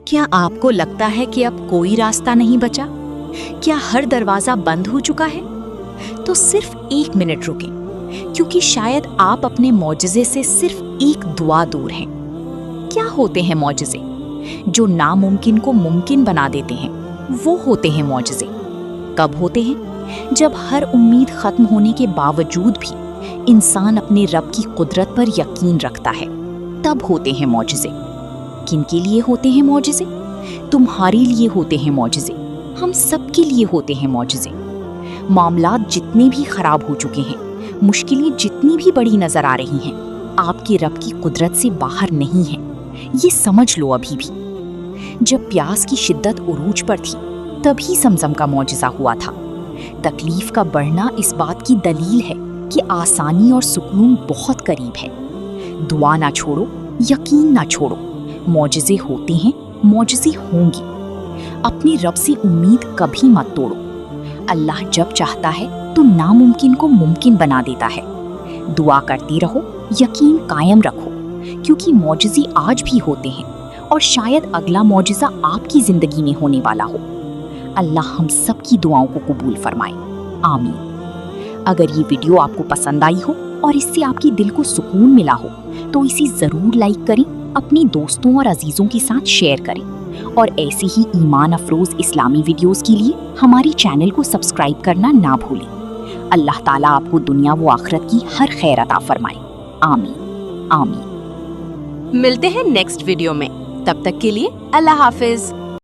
کیا آپ کو لگتا ہے کہ اب کوئی راستہ نہیں بچا؟ کیا ہر دروازہ بند ہو چکا ہے؟ تو صرف 1 منٹ رکیں، کیونکہ شاید آپ اپنے معجزے سے صرف ایک دعا دور ہیں۔ کیا ہوتے ہیں معجزے؟ جو ناممکن کو ممکن بنا دیتے ہیں، وہ ہوتے ہیں معجزے۔ کب ہوتے ہیں؟ جب ہر امید ختم ہونے کے باوجود بھی انسان اپنے رب کی قدرت پر یقین رکھتا ہے، تب ہوتے ہیں معجزے۔ کن کے لیے ہوتے ہیں معجزے؟ تمہارے لیے ہوتے ہیں معجزے، ہم سب کے لیے ہوتے ہیں معجزے۔ معاملات جتنے بھی خراب ہو چکے ہیں، مشکلیں جتنی بھی بڑی نظر آ رہی ہیں، آپ کے رب کی قدرت سے باہر نہیں ہیں، یہ سمجھ لو ابھی بھی۔ جب پیاس کی شدت عروج پر تھی، تبھی زمزم کا معجزہ ہوا تھا۔ تکلیف کا بڑھنا اس بات کی دلیل ہے کہ آسانی اور سکون بہت قریب ہے۔ دعا نہ چھوڑو، یقین نہ چھوڑو، معجزے ہوتے ہیں، معجزے ہوں گے۔ اپنے رب سے امید کبھی مت توڑو۔ اللہ جب چاہتا ہے تو ناممکن کو ممکن بنا دیتا ہے۔ دعا کرتے رہو، یقین قائم رکھو، کیونکہ معجزے آج بھی ہوتے ہیں، اور شاید اگلا معجزہ آپ کی زندگی میں ہونے والا ہو۔ اللہ ہم سب کی دعاؤں کو قبول فرمائے، آمین۔ اگر یہ ویڈیو آپ کو پسند آئی ہو اور اس سے آپ کی دل کو سکون ملا ہو تو اسے ضرور لائک کریں، اپنے دوستوں اور عزیزوں کے ساتھ شیئر کریں، اور ایسی ہی ایمان افروز اسلامی ویڈیوز کے لیے ہماری چینل کو سبسکرائب کرنا نہ بھولیں۔ اللہ تعالیٰ آپ کو دنیا و آخرت کی ہر خیر عطا فرمائے، آمین آمین۔ ملتے ہیں نیکسٹ ویڈیو میں، تب تک کے لیے اللہ حافظ۔